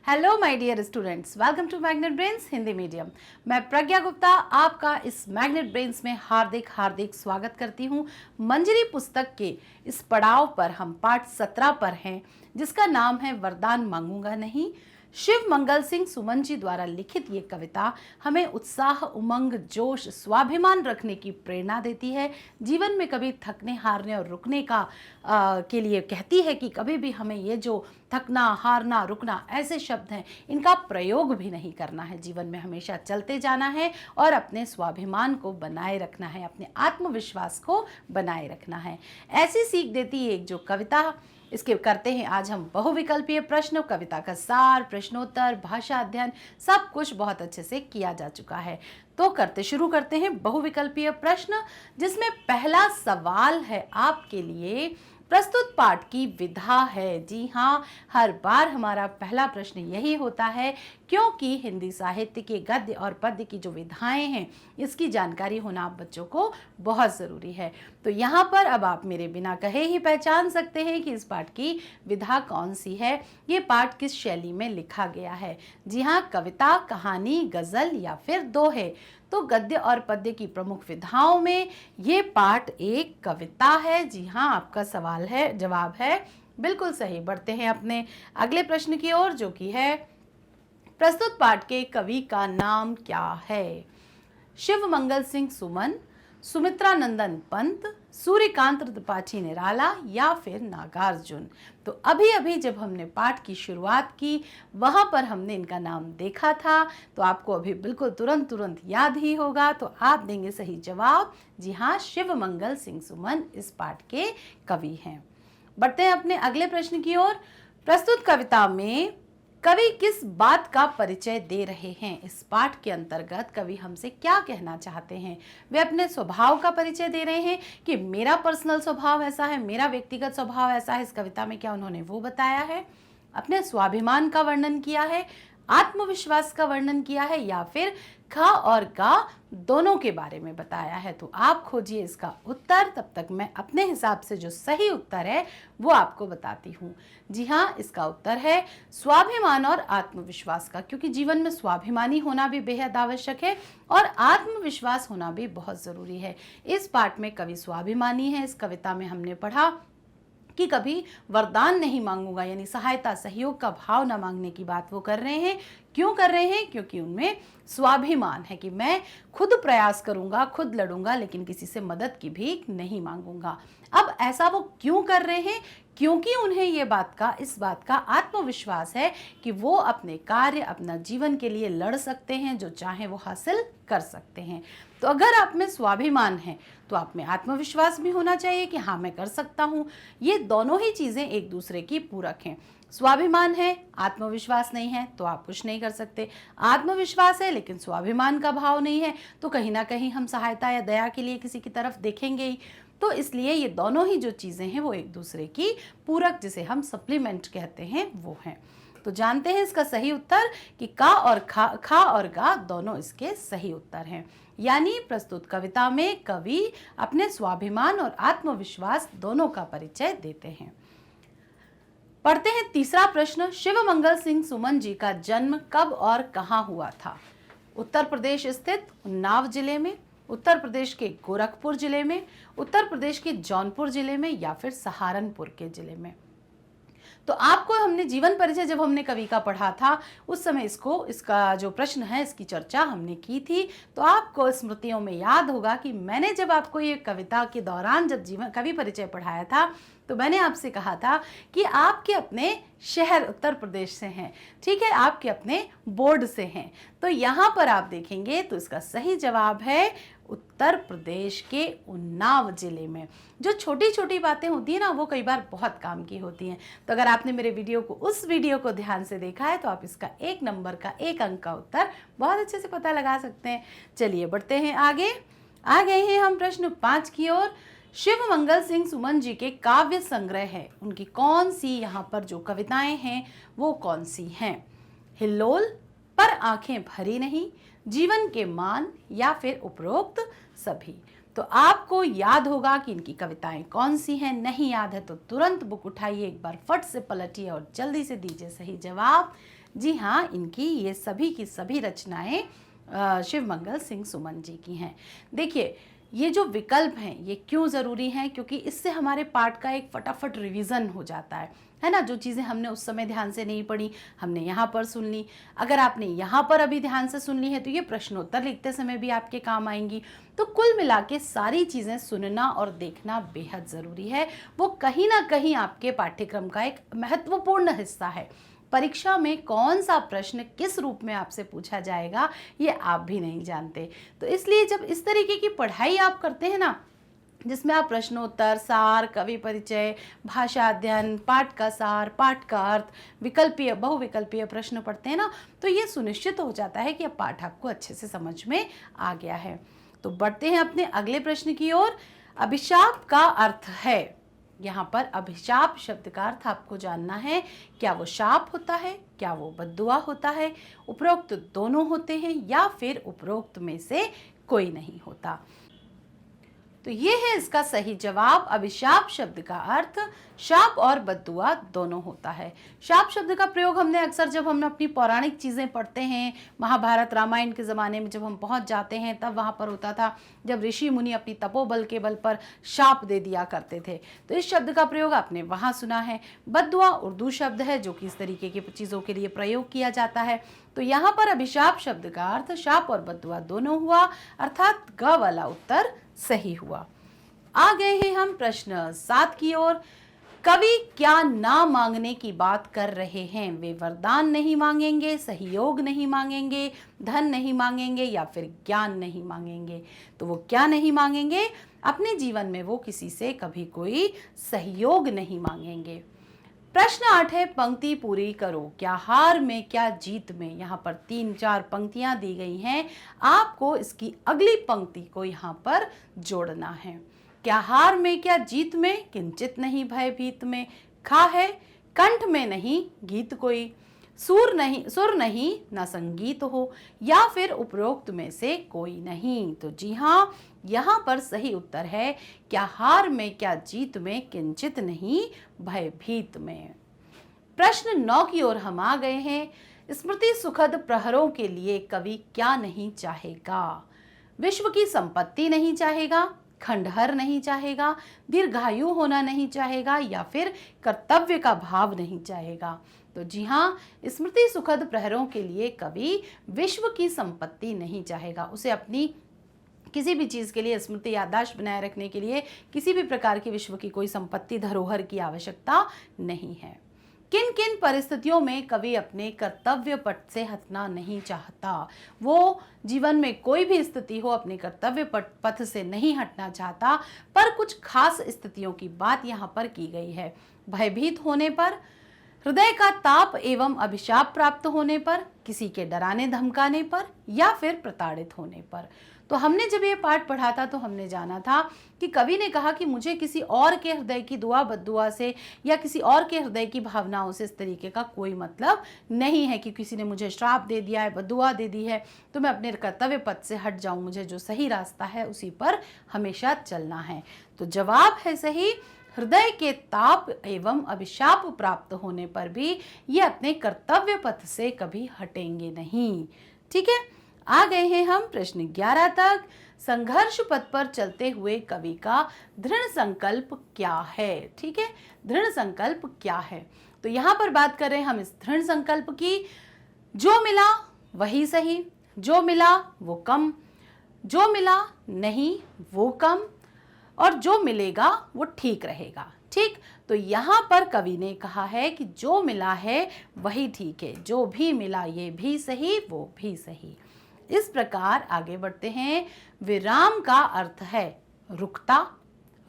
Hello my dear students, welcome to Magnet Brains Hindi medium. मैं प्रज्ञा गुप्ता आपका इस मैग्नेट ब्रेन्स में हार्दिक हार्दिक स्वागत करती हूँ। मंजरी पुस्तक के इस पड़ाव पर हम पाठ 17 पर हैं, जिसका नाम है वरदान मांगूंगा नहीं। शिव मंगल सिंह सुमन जी द्वारा लिखित ये कविता हमें उत्साह, उमंग, जोश, स्वाभिमान रखने की प्रेरणा देती है। जीवन में कभी थकने, हारने और रुकने के लिए कहती है कि कभी भी हमें ये जो थकना, हारना, रुकना ऐसे शब्द हैं, इनका प्रयोग भी नहीं करना है। जीवन में हमेशा चलते जाना है और अपने स्वाभिमान को बनाए रखना है, अपने आत्मविश्वास को बनाए रखना है। ऐसी सीख देती है एक जो कविता। इसके करते हैं आज हम बहुविकल्पीय प्रश्न, कविता का सार, प्रश्नोत्तर, भाषा अध्ययन, सब कुछ बहुत अच्छे से किया जा चुका है। तो शुरू करते हैं बहुविकल्पीय प्रश्न, जिसमें पहला सवाल है आपके लिए, प्रस्तुत पाठ की विधा है। जी हाँ, हर बार हमारा पहला प्रश्न यही होता है, क्योंकि हिंदी साहित्य के गद्य और पद्य की जो विधाएं हैं, इसकी जानकारी होना आप बच्चों को बहुत ज़रूरी है। तो यहाँ पर अब आप मेरे बिना कहे ही पहचान सकते हैं कि इस पाठ की विधा कौन सी है, ये पाठ किस शैली में लिखा गया है। जी हाँ, कविता, कहानी, गज़ल या फिर दोहे। तो गद्य और पद्य की प्रमुख विधाओं में ये पाठ एक कविता है। जी हाँ, आपका सवाल है, जवाब है बिल्कुल सही। बढ़ते हैं अपने अगले प्रश्न की ओर, जो कि है, प्रस्तुत पाठ के कवि का नाम क्या है? शिव मंगल सिंह सुमन, सुमित्रा नंदन पंत, सूर्यकांत त्रिपाठी निराला या फिर नागार्जुन। तो अभी अभी जब हमने पाठ की शुरुआत की, वहां पर हमने इनका नाम देखा था, तो आपको अभी बिल्कुल तुरंत याद ही होगा। तो आप देंगे सही जवाब। जी हाँ, शिव मंगल सिंह सुमन इस पाठ के कवि हैं। बढ़ते हैं अपने अगले प्रश्न की ओर। प्रस्तुत कविता में कवि किस बात का परिचय दे रहे हैं? इस पाठ के अंतर्गत कवि हमसे क्या कहना चाहते हैं? वे अपने स्वभाव का परिचय दे रहे हैं कि मेरा पर्सनल स्वभाव ऐसा है, मेरा व्यक्तिगत स्वभाव ऐसा है। इस कविता में क्या उन्होंने वो बताया है? अपने स्वाभिमान का वर्णन किया है, आत्मविश्वास का वर्णन किया है, या फिर खा और गा दोनों के बारे में बताया है? तो आप खोजिए इसका उत्तर, तब तक मैं अपने हिसाब से जो सही उत्तर है वो आपको बताती हूँ। जी हाँ, इसका उत्तर है स्वाभिमान और आत्मविश्वास का, क्योंकि जीवन में स्वाभिमानी होना भी बेहद आवश्यक है और आत्मविश्वास होना भी बहुत ज़रूरी है। इस पाठ में कवि स्वाभिमानी है। इस कविता में हमने पढ़ा कि कभी वरदान नहीं मांगूंगा, यानी सहायता, सहयोग का भाव न मांगने की बात वो कर रहे हैं। क्यों कर रहे हैं? क्योंकि उनमें स्वाभिमान है कि मैं खुद प्रयास करूंगा, खुद लड़ूंगा, लेकिन किसी से मदद की भीख नहीं मांगूंगा। अब ऐसा वो क्यों कर रहे हैं? क्योंकि उन्हें इस बात का आत्मविश्वास है कि वो अपने कार्य, अपना जीवन के लिए लड़ सकते हैं, जो चाहे वो हासिल कर सकते हैं। तो अगर आप में स्वाभिमान है तो आप में आत्मविश्वास भी होना चाहिए कि हाँ, मैं कर सकता हूँ। ये दोनों ही चीज़ें एक दूसरे की पूरक हैं। स्वाभिमान है, आत्मविश्वास नहीं है, तो आप कुछ नहीं कर सकते। आत्मविश्वास है लेकिन स्वाभिमान का भाव नहीं है, तो कहीं ना कहीं हम सहायता या दया के लिए किसी की तरफ देखेंगे ही। तो इसलिए ये दोनों ही जो चीज़ें हैं वो एक दूसरे की पूरक, जिसे हम सप्लीमेंट कहते हैं, वो हैं। तो जानते हैं इसका सही उत्तर कि का और खा और गा दोनों इसके सही उत्तर हैं। यानी प्रस्तुत कविता में कवि अपने स्वाभिमान और आत्मविश्वास दोनों का परिचय देते हैं। पढ़ते हैं तीसरा प्रश्न। शिव मंगल सिंह सुमन जी का जन्म कब और कहाँ हुआ था? उत्तर प्रदेश स्थित उन्नाव जिले में, उत्तर प्रदेश के गोरखपुर जिले में, उत्तर प्रदेश के जौनपुर जिले में, या फिर सहारनपुर के जिले में। तो आपको हमने जीवन परिचय जब हमने कवि का पढ़ा था, उस समय इसका जो प्रश्न है, इसकी चर्चा हमने की थी। तो आपको स्मृतियों में याद होगा कि मैंने जब आपको ये कविता के दौरान जब जीवन कवि परिचय पढ़ाया था, तो मैंने आपसे कहा था कि आपके अपने शहर उत्तर प्रदेश से हैं, ठीक है, आपके अपने बोर्ड से हैं। तो यहाँ पर आप देखेंगे तो इसका सही जवाब है उत्तर प्रदेश के उन्नाव जिले में। जो छोटी छोटी बातें होती है ना, वो कई बार बहुत काम की होती हैं। तो अगर आपने मेरे उस वीडियो को ध्यान से देखा है, तो आप इसका 1 नंबर का 1 अंक का उत्तर बहुत अच्छे से पता लगा सकते हैं। चलिए बढ़ते हैं आगे। आ गए हैं हम प्रश्न 5 की ओर। शिव मंगल सिंह सुमन जी के काव्य संग्रह है, उनकी कौन सी यहाँ पर जो कविताएं हैं वो कौन सी हैं? हिल्लोल, पर आंखें भरी नहीं, जीवन के मान, या फिर उपरोक्त सभी। तो आपको याद होगा कि इनकी कविताएं कौन सी हैं। नहीं याद है तो तुरंत बुक उठाइए, एक बार फट से पलटिए और जल्दी से दीजिए सही जवाब। जी हाँ, इनकी ये सभी की सभी रचनाएं शिव मंगल सिंह सुमन जी की हैं। देखिए, ये जो विकल्प हैं ये क्यों ज़रूरी हैं, क्योंकि इससे हमारे पाठ का एक फटाफट रिवीजन हो जाता है ना। जो चीज़ें हमने उस समय ध्यान से नहीं पढ़ी, हमने यहाँ पर सुन ली। अगर आपने यहाँ पर अभी ध्यान से सुन ली है तो ये प्रश्नोत्तर लिखते समय भी आपके काम आएंगी। तो कुल मिला के सारी चीज़ें सुनना और देखना बेहद ज़रूरी है। वो कहीं ना कहीं आपके पाठ्यक्रम का एक महत्वपूर्ण हिस्सा है। परीक्षा में कौन सा प्रश्न किस रूप में आपसे पूछा जाएगा ये आप भी नहीं जानते। तो इसलिए जब इस तरीके की पढ़ाई आप करते हैं ना, जिसमें आप प्रश्नोत्तर, सार, कवि परिचय, भाषा अध्ययन, पाठ का सार, पाठ का अर्थ, विकल्पीय बहुविकल्पीय प्रश्न पढ़ते हैं ना, तो ये सुनिश्चित हो जाता है कि अब पाठ आपको अच्छे से समझ में आ गया है। तो बढ़ते हैं अपने अगले प्रश्न की ओर। अभिशाप का अर्थ है, यहाँ पर अभिशाप शब्द का अर्थ आपको जानना है। क्या वो शाप होता है, क्या वो बद्दुआ होता है, उपरोक्त दोनों होते हैं या फिर उपरोक्त में से कोई नहीं होता। तो ये है इसका सही जवाब। अभिशाप शब्द का अर्थ शाप और बद्दुआ दोनों होता है। शाप शब्द का प्रयोग हमने अक्सर जब हम अपनी पौराणिक चीज़ें पढ़ते हैं, महाभारत रामायण के ज़माने में जब हम पहुंच जाते हैं तब वहाँ पर होता था, जब ऋषि मुनि अपनी तपोबल के बल पर शाप दे दिया करते थे, तो इस शब्द का प्रयोग आपने वहाँ सुना है। बद्दुआ उर्दू शब्द है जो कि इस तरीके की चीज़ों के लिए प्रयोग किया जाता है। तो यहाँ पर अभिशाप शब्द का अर्थ शाप और बद्दुआ दोनों हुआ, अर्थात ग वाला उत्तर सही हुआ। आ गए हैं हम प्रश्न 7 की ओर। कवि क्या ना मांगने की बात कर रहे हैं? वे वरदान नहीं मांगेंगे, सहयोग नहीं मांगेंगे, धन नहीं मांगेंगे या फिर ज्ञान नहीं मांगेंगे। तो वो क्या नहीं मांगेंगे? अपने जीवन में वो किसी से कभी कोई सहयोग नहीं मांगेंगे। प्रश्न 8 है, पंक्ति पूरी करो। क्या हार में क्या जीत में? यहाँ पर 3-4 पंक्तियां दी गई हैं, आपको इसकी अगली पंक्ति को यहाँ पर जोड़ना है। क्या हार में क्या जीत में? किंचित नहीं भयभीत में। खा है कंठ में नहीं गीत कोई। सुर नहीं न संगीत हो, या फिर उपरोक्त में से कोई नहीं। तो जी हाँ, यहाँ पर सही उत्तर है क्या हार में क्या जीत में, किंचित नहीं भयभीत में। प्रश्न 9 की ओर हम आ गए हैं। स्मृति सुखद प्रहरों के लिए कवि क्या नहीं चाहेगा? विश्व की संपत्ति नहीं चाहेगा, खंडहर नहीं चाहेगा, दीर्घायु होना नहीं चाहेगा या फिर कर्तव्य का भाव नहीं चाहेगा। तो जी हाँ, स्मृति सुखद प्रहरों के लिए कवि विश्व की संपत्ति नहीं चाहेगा। उसे अपनी किसी भी चीज़ के लिए स्मृति याददाश्त बनाए रखने के लिए किसी भी प्रकार की विश्व की कोई संपत्ति धरोहर की आवश्यकता नहीं है। किन किन परिस्थितियों में कवि अपने कर्तव्य पथ से हटना नहीं चाहता? वो जीवन में कोई भी स्थिति हो अपने कर्तव्य पथ से नहीं हटना चाहता, पर कुछ खास स्थितियों की बात यहाँ पर की गई है। भयभीत होने पर, हृदय का ताप एवं अभिशाप प्राप्त होने पर, किसी के डराने धमकाने पर या फिर प्रताड़ित होने पर। तो हमने जब ये पाठ पढ़ा था तो हमने जाना था कि कवि ने कहा कि मुझे किसी और के हृदय की दुआ बद्दुआ से या किसी और के हृदय की भावनाओं से इस तरीके का कोई मतलब नहीं है कि किसी ने मुझे श्राप दे दिया है, बद्दुआ दे दी है तो मैं अपने कर्तव्य पथ से हट जाऊं। मुझे जो सही रास्ता है उसी पर हमेशा चलना है। तो जवाब है सही, हृदय के ताप एवं अभिशाप प्राप्त होने पर भी ये अपने कर्तव्य पथ से कभी हटेंगे नहीं। ठीक है, आ गए हैं हम प्रश्न 11 तक। संघर्ष पथ पर चलते हुए कवि का दृढ़ संकल्प क्या है? ठीक है, दृढ़ संकल्प क्या है? तो यहाँ पर बात कर रहे हैं हम इस दृढ़ संकल्प की। जो मिला वही सही, जो मिला वो कम, जो मिला नहीं वो कम, और जो मिलेगा वो ठीक रहेगा। ठीक, तो यहाँ पर कवि ने कहा है कि जो मिला है वही ठीक है, जो भी मिला ये भी सही वो भी सही। इस प्रकार आगे बढ़ते हैं। विराम का अर्थ है रुकता,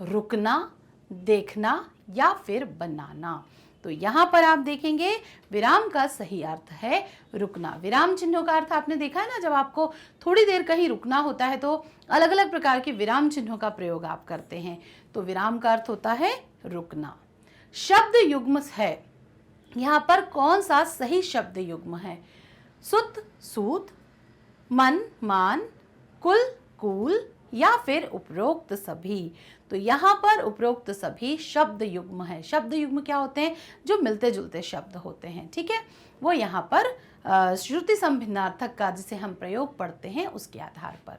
रुकना, देखना या फिर बनाना। तो यहाँ पर आप देखेंगे विराम का सही अर्थ है रुकना। विराम चिन्हों का अर्थ आपने देखा है ना, जब आपको थोड़ी देर कहीं रुकना होता है तो अलग अलग प्रकार के विराम चिन्हों का प्रयोग आप करते हैं। तो विराम का अर्थ होता है रुकना। शब्द युग्म है, यहाँ पर कौन सा सही शब्द युग्म है? सुत सूत, मन मान, कुल कूल या फिर उपरोक्त सभी। तो यहाँ पर उपरोक्त सभी शब्द युग्म है। शब्द युग्म क्या होते हैं? जो मिलते जुलते शब्द होते हैं, ठीक है, वो यहाँ पर श्रुति संभिन्नार्थक का जिसे हम प्रयोग पढ़ते हैं उसके आधार पर।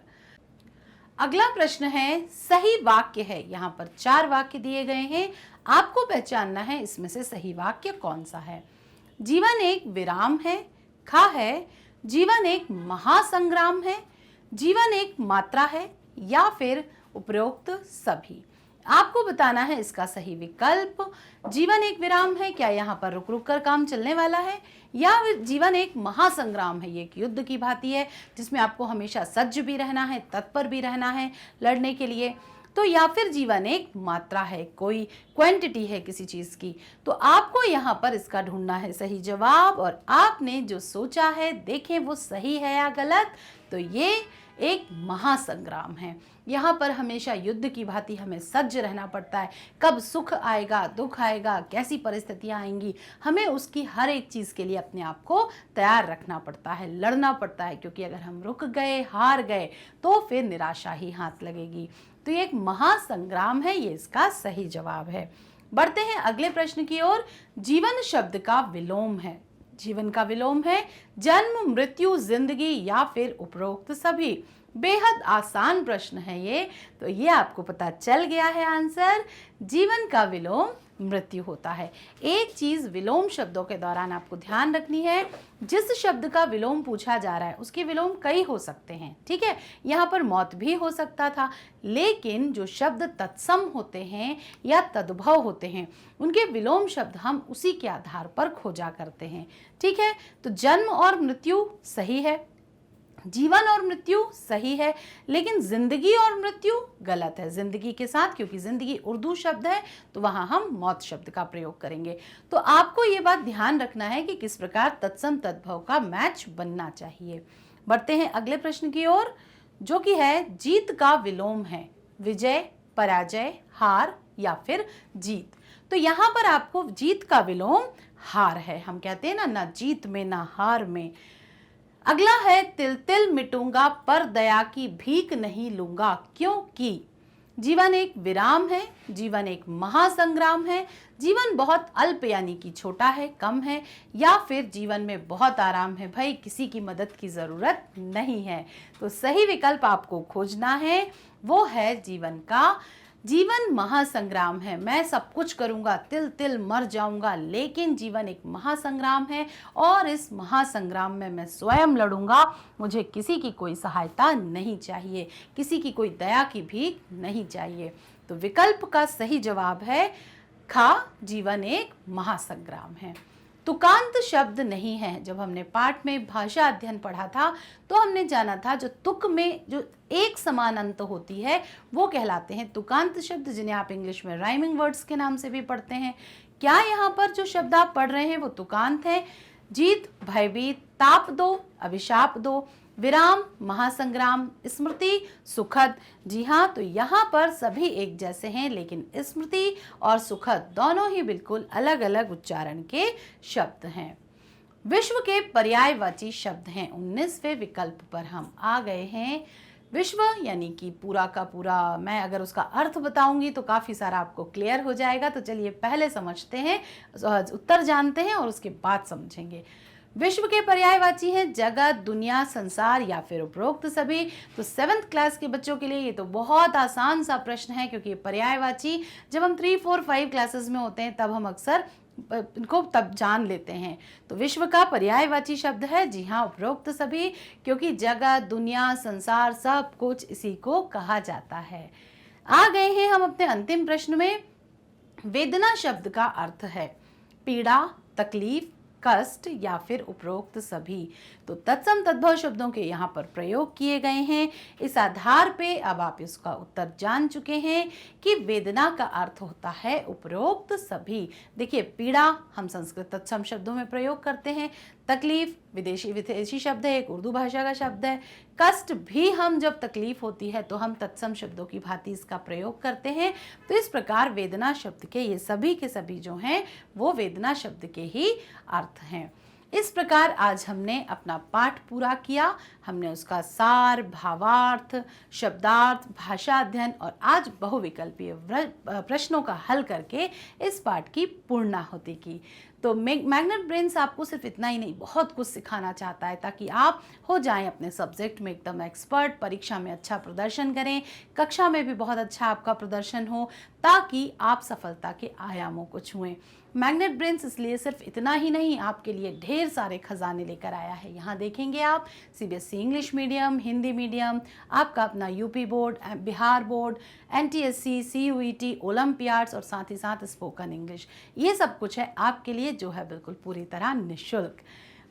अगला प्रश्न है सही वाक्य है। यहाँ पर 4 वाक्य दिए गए हैं, आपको पहचानना है इसमें से सही वाक्य कौन सा है। जीवन एक विराम है, खा है, जीवन एक महासंग्राम है, जीवन एक मात्रा है, या फिर उपरोक्त सभी। आपको बताना है इसका सही विकल्प। जीवन एक विराम है, क्या यहाँ पर रुक रुक कर काम चलने वाला है, या जीवन एक महासंग्राम है, ये एक युद्ध की भांति है जिसमें आपको हमेशा सज्ज भी रहना है, तत्पर भी रहना है लड़ने के लिए, तो या फिर जीवन एक मात्रा है, कोई क्वांटिटी है किसी चीज की। तो आपको यहाँ पर इसका ढूंढना है सही जवाब, और आपने जो सोचा है देखें वो सही है या गलत। तो ये एक महासंग्राम है। यहाँ पर हमेशा युद्ध की भांति हमें सज्ज रहना पड़ता है, कब सुख आएगा, दुख आएगा, कैसी परिस्थितियाँ आएंगी, हमें उसकी हर एक चीज़ के लिए अपने आप को तैयार रखना पड़ता है, लड़ना पड़ता है, क्योंकि अगर हम रुक गए, हार गए तो फिर निराशा ही हाथ लगेगी। तो ये एक महासंग्राम है, ये इसका सही जवाब है। बढ़ते हैं अगले प्रश्न की ओर। जीवन शब्द का विलोम है। जीवन का विलोम है जन्म, मृत्यु, जिंदगी, या फिर उपरोक्त सभी। बेहद आसान प्रश्न है ये, तो ये आपको पता चल गया है आंसर। जीवन का विलोम मृत्यु होता है। एक चीज विलोम शब्दों के दौरान आपको ध्यान रखनी है, जिस शब्द का विलोम पूछा जा रहा है उसके विलोम कई हो सकते हैं, ठीक है। यहाँ पर मौत भी हो सकता था, लेकिन जो शब्द तत्सम होते हैं या तद्भव होते हैं उनके विलोम शब्द हम उसी के आधार पर खोजा करते हैं, ठीक है। तो जन्म और मृत्यु सही है, जीवन और मृत्यु सही है, लेकिन जिंदगी और मृत्यु गलत है। जिंदगी के साथ, क्योंकि जिंदगी उर्दू शब्द है, तो वहां हम मौत शब्द का प्रयोग करेंगे। तो आपको ये बात ध्यान रखना है कि किस प्रकार तत्सम तद्भव का मैच बनना चाहिए। बढ़ते हैं अगले प्रश्न की ओर, जो कि है जीत का विलोम है विजय, पराजय, हार, या फिर जीत। तो यहाँ पर आपको जीत का विलोम हार है। हम कहते हैं ना जीत में ना हार में। अगला है तिल तिल मिटूंगा पर दया की भीख नहीं लूंगा, क्योंकि जीवन एक विराम है, जीवन एक महासंग्राम है, जीवन बहुत अल्प यानी कि छोटा है, कम है, या फिर जीवन में बहुत आराम है, भाई किसी की मदद की जरूरत नहीं है। तो सही विकल्प आपको खोजना है, वो है जीवन महासंग्राम है। मैं सब कुछ करूंगा, तिल तिल मर जाऊंगा, लेकिन जीवन एक महासंग्राम है और इस महासंग्राम में मैं स्वयं लड़ूंगा, मुझे किसी की कोई सहायता नहीं चाहिए, किसी की कोई दया की भीख नहीं चाहिए। तो विकल्प का सही जवाब है खा, जीवन एक महासंग्राम है। तुकांत शब्द नहीं है। जब हमने पाठ में भाषा अध्ययन पढ़ा था तो हमने जाना था जो तुक में जो एक समान अंत होती है वो कहलाते हैं तुकांत शब्द, जिन्हें आप इंग्लिश में राइमिंग वर्ड्स के नाम से भी पढ़ते हैं। क्या यहाँ पर जो शब्द आप पढ़ रहे हैं वो तुकांत है? जीत, भयभीत, ताप दो, अभिशाप दो, विराम, महासंग्राम, स्मृति, सुखद। जी हाँ, तो यहाँ पर सभी एक जैसे हैं, लेकिन स्मृति और सुखद दोनों ही बिल्कुल अलग अलग उच्चारण के शब्द हैं। विश्व के पर्यायवाची शब्द हैं। 19वें विकल्प पर हम आ गए हैं। विश्व यानी कि पूरा का पूरा, मैं अगर उसका अर्थ बताऊंगी तो काफी सारा आपको क्लियर हो जाएगा। तो चलिए पहले समझते हैं, उत्तर जानते हैं और उसके बाद समझेंगे। विश्व के पर्यायवाची हैं जगत, दुनिया, संसार, या फिर उपरोक्त सभी। तो 7th क्लास के बच्चों के लिए ये तो बहुत आसान सा प्रश्न है, क्योंकि पर्यायवाची जब हम 3, 4, 5 क्लासेस में होते हैं तब हम अक्सर इनको तब जान लेते हैं। तो विश्व का पर्यायवाची शब्द है, जी हाँ, उपरोक्त सभी, क्योंकि जगत, दुनिया, संसार सब कुछ इसी को कहा जाता है। आ गए हैं हम अपने अंतिम प्रश्न में। वेदना शब्द का अर्थ है पीड़ा, तकलीफ, कष्ट, या फिर उपरोक्त सभी। तो तत्सम तद्भव शब्दों के यहाँ पर प्रयोग किए गए हैं। इस आधार पे अब आप इसका उत्तर जान चुके हैं कि वेदना का अर्थ होता है उपरोक्त सभी। देखिए, पीड़ा हम संस्कृत तत्सम शब्दों में प्रयोग करते हैं, तकलीफ विदेशी शब्द है, एक उर्दू भाषा का शब्द है, कष्ट भी हम जब तकलीफ होती है तो हम तत्सम शब्दों की भांति इसका प्रयोग करते हैं। तो इस प्रकार वेदना शब्द के ये सभी के सभी जो हैं वो वेदना शब्द के ही अर्थ हैं। इस प्रकार आज हमने अपना पाठ पूरा किया। हमने उसका सार, भावार्थ, शब्दार्थ, भाषा अध्ययन और आज बहुविकल्पीय प्रश्नों का हल करके इस पाठ की पूर्णाहुति की। तो मैग्नेट ब्रेन्स आपको सिर्फ इतना ही नहीं, बहुत कुछ सिखाना चाहता है ताकि आप हो जाएं अपने सब्जेक्ट में एकदम एक्सपर्ट, परीक्षा में अच्छा प्रदर्शन करें, कक्षा में भी बहुत अच्छा आपका प्रदर्शन हो, ताकि आप सफलता के आयामों को छुएं। मैग्नेट ब्रेन्स इसलिए सिर्फ इतना ही नहीं, आपके लिए ढेर सारे खजाने लेकर आया है। यहाँ देखेंगे आप CBSE English medium, Hindi medium, आपका अपना UP board, Bihar board, NTSC, CUET, Olympiads और साथ ही साथ स्पोकन इंग्लिश, ये सब कुछ है आपके लिए जो है बिल्कुल पूरी तरह निःशुल्क।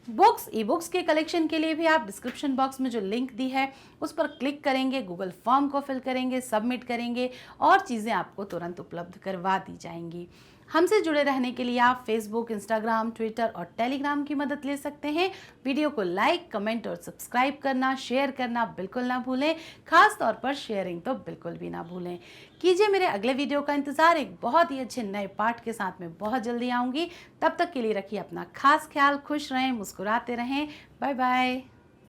बुक्स, ई बुक्स के कलेक्शन के लिए भी आप डिस्क्रिप्शन बॉक्स में जो लिंक दी है उस पर क्लिक करेंगे, गूगल फॉर्म को फिल करेंगे, सबमिट करेंगे और चीज़ें आपको तुरंत उपलब्ध करवा दी जाएंगी। हमसे जुड़े रहने के लिए आप फेसबुक, इंस्टाग्राम, ट्विटर और टेलीग्राम की मदद ले सकते हैं। वीडियो को लाइक, कमेंट और सब्सक्राइब करना, शेयर करना बिल्कुल ना भूलें। खास तौर पर शेयरिंग तो बिल्कुल भी ना भूलें। कीजिए मेरे अगले वीडियो का इंतज़ार। एक बहुत ही अच्छे नए पाठ के साथ में बहुत जल्दी आऊँगी। तब तक के लिए रखिए अपना खास ख्याल, खुश रहें, मुस्कुराते रहें। Bye bye.